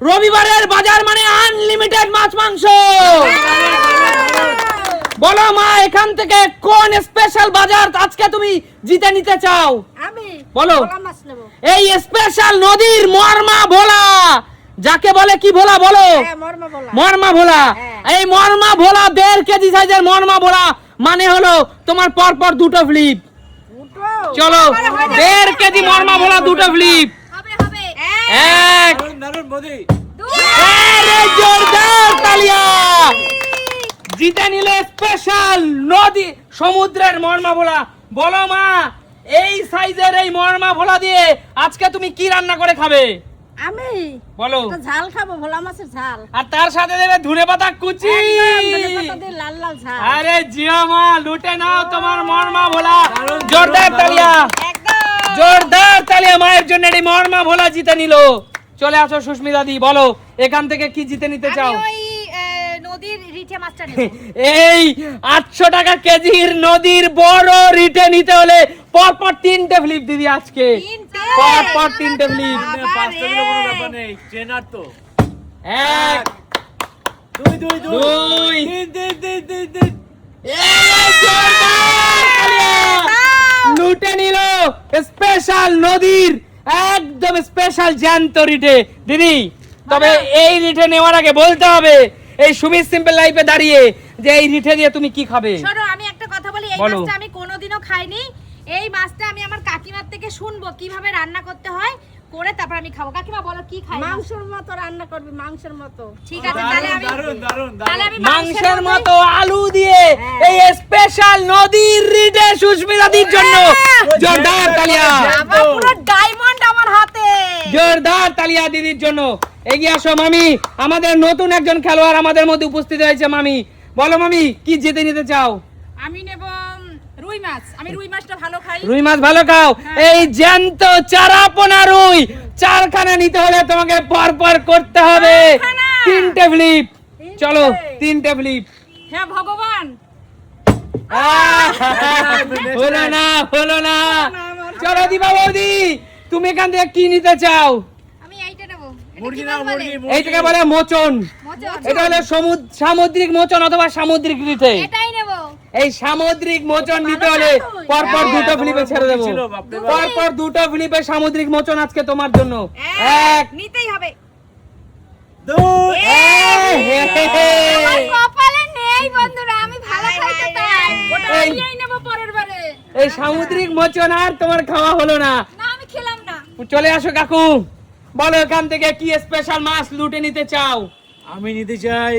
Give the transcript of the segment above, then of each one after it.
রবিবারের বাজার মানে আনলিমিটেড মাছ মাংস। বলো মা, এখান থেকে কোন স্পেশাল বাজার আজকে তুমি জিতে নিতে চাও? আমি বলো। ভোলা মাছ নেব। এই স্পেশাল নদীর মরমা ভোলা, যাকে বলে কি ভোলা বলো? হ্যাঁ, মরমা ভোলা। মরমা ভোলা। হ্যাঁ। এই মরমা ভোলা 1.5 কেজি সাইজের মরমা ভোলা মানে হলো তোমার পরপর দুটো ফ্লিপ। দুটো। চলো 1.5 কেজি মরমা ভোলা দুটো ফ্লিপ। হবে হবে। এক দারুণ মোদি। আরে জোরদার তালিয়া। জিতে নিলে স্পেশাল নদী সমুদ্রের মরমা ভোলা। বলো মা, এই সাইজের এই মরমা ভোলা দিয়ে আজকে তুমি কি রান্না করে খাবে? আমি বলো। একটা ঝাল খাবো, ভোলা মাছের ঝাল। আর তার সাথে দেবে ধনেপাতা কুচি। একদম ধনেপাতা দিয়ে লাল লাল ঝাল। আরে জিও মা, লুটে নাও তোমার মরমা ভোলা। দারুণ, জোরদার দারুণ, তালিয়া। একদম। জোরদার তালিয়া মায়ের জন্য। এই মরমা ভোলা জিতে নিল। চলে আসো সুস্মিতা দি, বলো এখান থেকে কি জিতে নিতে চাও? আমি ওই নদীর রিঠে মাছটা নেব। এই 800 টাকা কেজির নদীর বড় রিটে নিতে হলে পরপর 3টে ফ্লিপ দিদি আজকে। তিনটে। পরপর 3টে ফ্লিপ। পাঁচটা দিলে কোনো ব্যাপার নেই, ট্রেনার তো। এক দুই দুই দুই। তিন তিন তিন তিন তিন। এই জোরদার তালিয়া। লুটে নিল স্পেশাল নদীর একদম স্পেশাল জ্যান্ত রিটে। দিদি তবে এই রিটে নেওয়ার আগে বলতে হবে এই সুমিত সিম্পল লাইফে দাঁড়িয়ে যে এই রিটে দিয়ে তুমি কি খাবে? শোনো, আমি একটা কথা বলি, এই বলো। মাছটা আমি কোনোদিনও খাইনি। এই মাছটা আমি আমার কাকিমার থেকে শুনবো কিভাবে রান্না করতে হয়, করে তারপর আমি খাবো। কাকিমা বলো কি খাই? মাংসের মতো রান্না করবি, মাংসের মতো। ঠিক আছে, তাহলে দারুণ আমি দারুণ দারুণ তাহলে দারুণ। আমি মাংসের মতো আলু দিয়ে এই স্পেশাল নদীর রিটে সুস্মিতা দির জন্য জোরদার তালিয়া। আবার পুরো ডায়মন্ড আমার হাতে। জোরদার তালিয়া দিদির জন্য। এগিয়ে আসো মামি, আমাদের নতুন একজন খেলোয়াড় আমাদের মধ্যে উপস্থিত হয়েছে। মামি বলো, মামি কি জিতে নিতে চাও? আমি নেব রুই মাছ। আমি রুই মাছটা ভালো খাই। রুই মাছ ভালো খাও। এই জ্যান্ত চারাপোনা রুই 4খানা নিতে হলে তোমাকে পরপর করতে হবে 3টে ফ্লিপ। চলো 3টে ফ্লিপ। হ্যাঁ ভগবান। হলো না, হলো না। চলো দিবা বৌদি, তুমি এখান থেকে কি নিতে চাও? আমি এইটা নেব। মুরগি নাও, মুরগি মুরগি। এইটাকে বলে মোচন। এটা হলো সামুদ্রিক মোচন অথবা সামুদ্রিক রিটে। এটাই নেব। এই সামুদ্রিক মোচন নিতে হলে পরপর দুটো ফ্লিপে ছেড়ে দেবো। ছিল, বাপরে বাপ। পরপর দুটো ফ্লিপে সামুদ্রিক মোচন আজকে তোমার জন্য। এক নিতেই হবে। দুই। আমার কপালে নেই বন্ধুরা, আমি ভালো খাইতে চাই। ওটা এই- নিয়েই নেব পরের বারে। এই সামুদ্রিক মোচন আর তোমার খাওয়া হলো না। না আমি খেলাম না। চলে আসো কাকু, বলো এখান থেকে কি স্পেশাল মাছ লুটে নিতে চাও? আমি নিতে চাই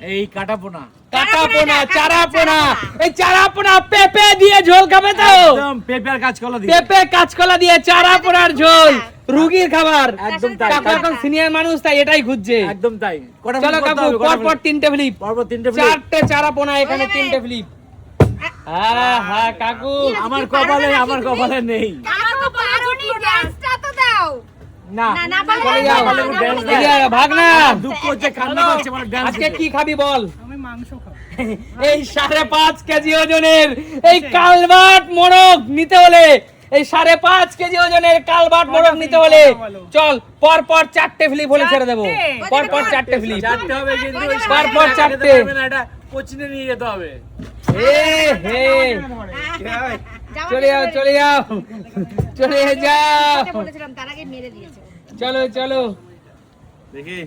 এই কাটাপোনা। কাটাপোনা, চারাপোনা। এই চারাপোনা পেঁপে দিয়ে ঝোল খাবে তো? একদম পেঁপে আর কাঁচকলা দিয়ে। পেঁপে কাঁচকলা দিয়ে চারাপোনার ঝোল, রুগীর খাবার। একদম তাই। কাকু এখন সিনিয়র মানুষ, তাই এটাই খুঁজছে। একদম তাই। কটা চলো ফ্লিপ করতে কাকু, হবে, কটা পরপর ফ্লিপ? 3টে ফ্লিপ। পরপর 3টে ফ্লিপ। 4টে চারাপোনা, এখানে 3টে ফ্লিপ। হ্যাঁ কাকু, আমার কপালে নেই। আমার কপালে জুটি গ্যাসটা তো দাও। না না, না পারলে চলে না, যাও। না, না, dance না, এগিয়ে আয়, ভাগ না। দুঃখ হচ্ছে, কান্না পাচ্ছে, মানে ড্যান্স আজকে কি খাবি বল? এই 5.5 কেজি ওজনের এই কালবাট মোরগ নিতে হলে, এই 5.5 কেজি ওজনের কালবাট মোরগ নিতে হলে চল পরপর 4টে ফ্লিপ হলে ছেড়ে দেবো। পরপর 4টে ফ্লিপ। চারটে হবে কিন্তু ওই পরপর খেতে চারটে। পারবে না, এটা কোচিনে নিয়ে যেতে হবে। এ হে, চলে যাও, চলে যাও, চলে যাও। এটা বলেছিলাম, তার আগে মেরে দিয়েছে। চলো চলো, দেখি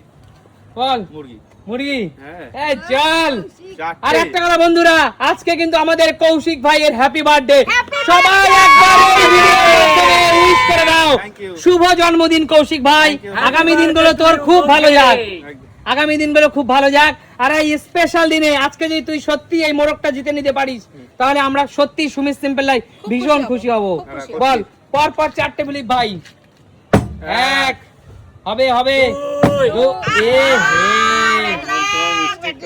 বল মুরগি। মুরগি। হ্যাঁ। এই চল। চারটে। আর একটা কথা বন্ধুরা, আজকে কিন্তু আমাদের কৌশিক ভাইয়ের হ্যাপি বার্থডে। সবাই একবার এই ভিডিওর মাধ্যমে উইশ করে দাও। Thank you. শুভ জন্মদিন কৌশিক ভাই। Thank you. আগামী দিনগুলো তোর খুব ভালো যাক। একদম। আগামী দিনগুলো খুব ভালো যাক। আর এই স্পেশাল দিনে আজকে যদি তুই সত্যি এই মোরগটা জিতে নিতে পারিস, তাহলে আমরা সত্যি সুমিত সিম্পল লাইফ ভীষণ খুশি হব। বল পরপর 4টে ফ্লিপ ভাই। এক হবে, হবে। এ হে,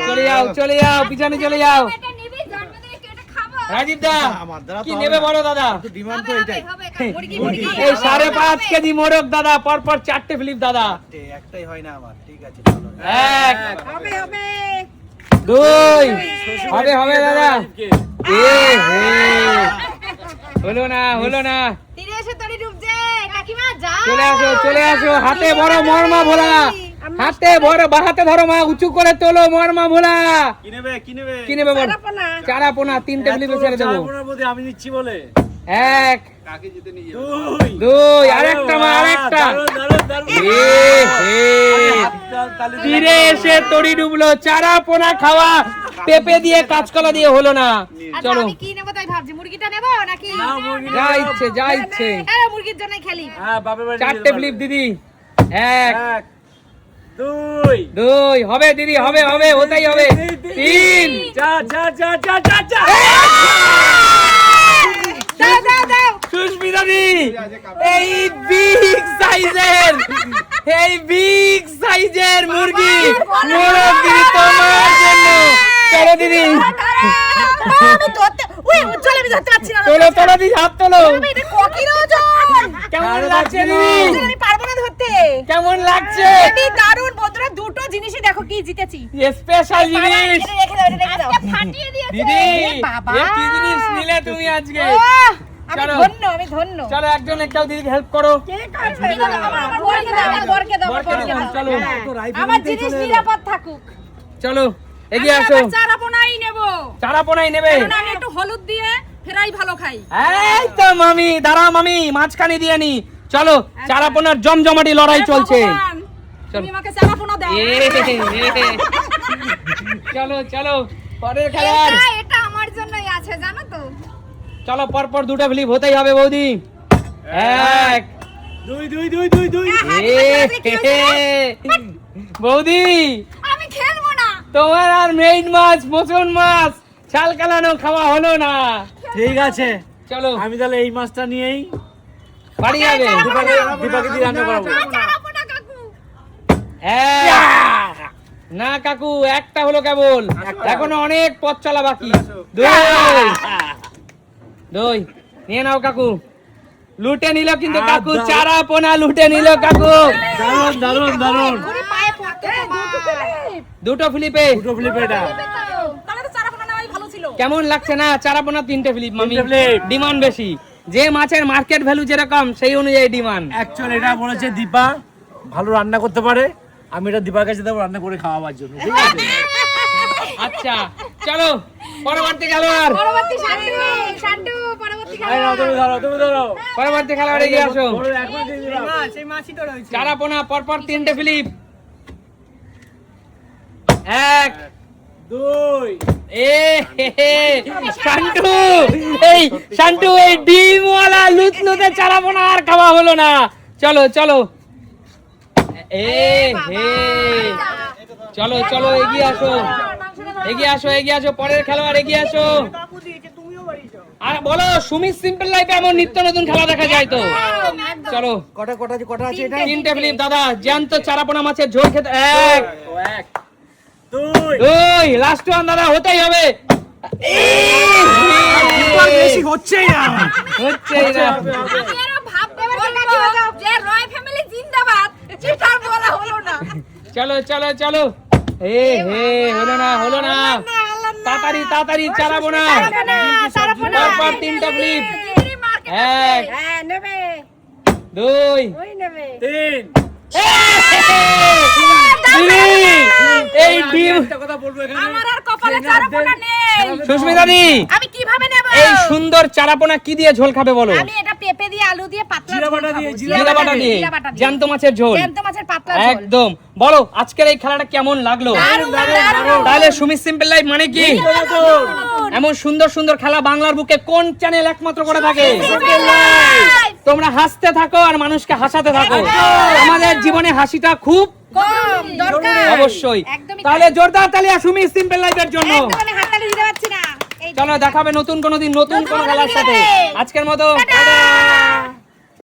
চলে যাও, চলে যাও, পিছনে চলে যাও। এটা নিবি, জন্মদিনে কেটে খাবো। রাজীব দা আমার দ্বারা তো কি হবে নেবে না। বলো দাদা? ডিমান্ড তো হবে, এটাই। হবে, মুরগি, মুরগি। এই 5.5 কেজি মোরগ দাদা, পরপর 4টে ফ্লিপ দাদা। একটাই হয় না আমার, ঠিক আছে চলো। এক হবে, হবে। দুই হবে, হবে দাদা। এ হে, হলো না, হলো না। তীরে এসে তরি ডুবছে। কাকিমা যা। চলে আসো হাতে বড় মরমা ভোলা, হাতে বড় বাহাতে ধরো মা, উঁচু করে তোলো মরমা ভোলা। কি নেবে বল? চারাপোনা 3টে ফিলিপে ছেড়ে দেবো। আমি নিচ্ছি বলে 1 কাকে জিতে নিয়ে 2 আরেকটা মা, আরেকটা। ফিরে এসে তড়ি ডুবলো, চারাপোনা খাওয়া পেঁপে দিয়ে কাঁচকলা দিয়ে হলো না। আচ্ছা, চলো আমি কি নেবো তাই ভাবছি, মুরগিটা নেবো নাকি যা ইচ্ছে মুরগির জন্য খেলি। হ্যাঁ বাপের বাড়ি 4টে ফিলিপ দিদি। 1 1 2 2 হবে দিদি, হবে ওটাই হবে। 3 4 দাও সুস্মিতা দি, এই বিগ সাইজের মুরগি মোরগ দিদি তোমার জন্য। চলো দিদি, আমি ধরতে, ওই উজ্জ্বল আমি ধরতে পারছি না। তোলো দিদি, হাত তোলো। এটা কোকির ওজন। কেমন লাগছে দিদি? উজ্জ্বল, আমি পারবো না ধরতে। কেমন লাগছে? এটি দারুণ বন্ধুরা, দুটো জিনিসই দেখো কি জিতেছি। স্পেশাল জিনিস এটা রেখে দাও। আজকে ফাটিয়ে দিয়েছে। দিদি। বাবা। এ কি জিনিস নিলে তুমি আজকে? আমি চলো। ধন্য। চলো একজন একটাও দিদিকে হেল্প করো। আমার বরকে দাও। চলো আমার জিনিস নিরাপদ থাকুক। চলো এগিয়ে আসো। চারাপোনাই নেব। চারাপোনাই নেবে? আমি একটু হলুদ দিয়ে ফ্রাই ভালো খাই। এই তো মামি, দাঁড়াও মামি, মাঝখানে দিয়ে নি। চলো চারাপোনার জমজমাটি লড়াই চলছে। চলো আমাকে চারাপোনা দাও। চলো পরের খেলার। এটা আমার জন্যই আছে জানো তো। চলো পরপর 2টা ফিলিপ হতেই হবে বৌদি। 1 2 বৌদি, আমি খেলবো না। তোমার আর মেইন মাছ মোচন মাছ ছাল কালানো খাওয়া হলো না। ঠিক আছে, চলো আমি তাহলে এই মাছটা নিয়েই বাড়ি যাবে। দীপাকে দিয়ে রান্না করাবো। চারাপোনা কাকু। না কাকু, একটা হলো কেবল, এখনো অনেক পথ চলা বাকি। 2 নিয়ে নাও কাকু। লুটে নিল কিন্তু কাকু, চারাপোনা লুটে নিল কাকু। দারুন ওরে পায়ে পড়তে দুটো ফিলিপে। এটা তাহলে তো চারাপোনা নেওয়াই ভালো ছিল। কেমন লাগছে না? চারাপোনা 3টে ফিলিপ মামি, 3টে ফিলিপ। ডিমান্ড বেশি। যে মাছের মার্কেট ভ্যালু যেরকম সেই অনুযায়ী ডিমান্ড। অ্যাকচুয়ালি এটা বলেছে দীপা ভালো রান্না করতে পারে, আমি এটা দীপার কাছে দেবো রান্না করে খাওয়াবার জন্য। ঠিক আছে, আচ্ছা চলো পরবর্তী খেলোয়াড়। পরবর্তী শান্টু পরবর্তী এই নাও, তুমি ধরো পরবর্তী খেলোয়াড় এগিয়ে আসো। ধরো, একবার দিয়ে দিলাম। চারাপোনা পরপর 3টে ফিলিপ। 1 2 শান্টু এই ডিমওয়ালা লুতলুতে চারাপোনা আর খাওয়া হলো না। চলো চলো এগিয়ে আসো পরের খেলোয়াড় এগিয়ে আসো। আর বলো সুমিত সিম্পল লাইফে এমন নিত্য নতুন খেলা দেখা যায় তো। চলো কটা আছে এটা? 3টে ফিলিপ দাদা, জ্যান্ত চারাপোনা মাছের ঝোল খেতে। 1 2 লাস্ট ওয়ান দাদা, হতেই হবে। বেশি হচ্ছেই না। আমি আরো ভাবতে পারবো যে রয় ফ্যামিলি জিন্দাবাদ, যেটা বলা হলো না। চলো হলো না তাড়াতাড়ি চারাপোনা পরপর 3টা ফিলিপ। 1 নেবে 2 ওই নেবে 3 এই ডিম কথা বলবো এখানে। আমার আর কপালে চারাপোনা নেই। সুস্মিতা দি, আমি কিভাবে নেব? এই সুন্দর চারাপোনা কি দিয়ে ঝোল খাবে বলো? আমি এটা পেঁপে দিয়ে আলু দিয়ে পাতলা জিরা ঝোল বাটা দিয়ে, খাবো। জিরা বাটা দিয়ে জ্যান্ত মাছের ঝোল। জ্যান্ত মাছের পাতলা ঝোল। একদম। বলো আজকের এই খেলাটা কেমন লাগলো? তাহলে সুমিত সিম্পল লাইফ মানে কি? এমন সুন্দর সুন্দর খেলা বাংলার বুকে কোন চ্যানেল একমাত্র করে থাকে? তোমরা হাসতে থাকো আর মানুষকে হাসাতে থাকো। আমাদের জীবনে হাসিটা খুব কম দরকার। অবশ্যই। একদমই তাহলে জোরদার তালি সুমিত সিম্পল লাইফের জন্য। একদম আমি হাততালি দিতে পারছি না। চলো দেখাবে নতুন কোনো দিন নতুন কোনো খেলার সাথে। আজকের মতো টাটা।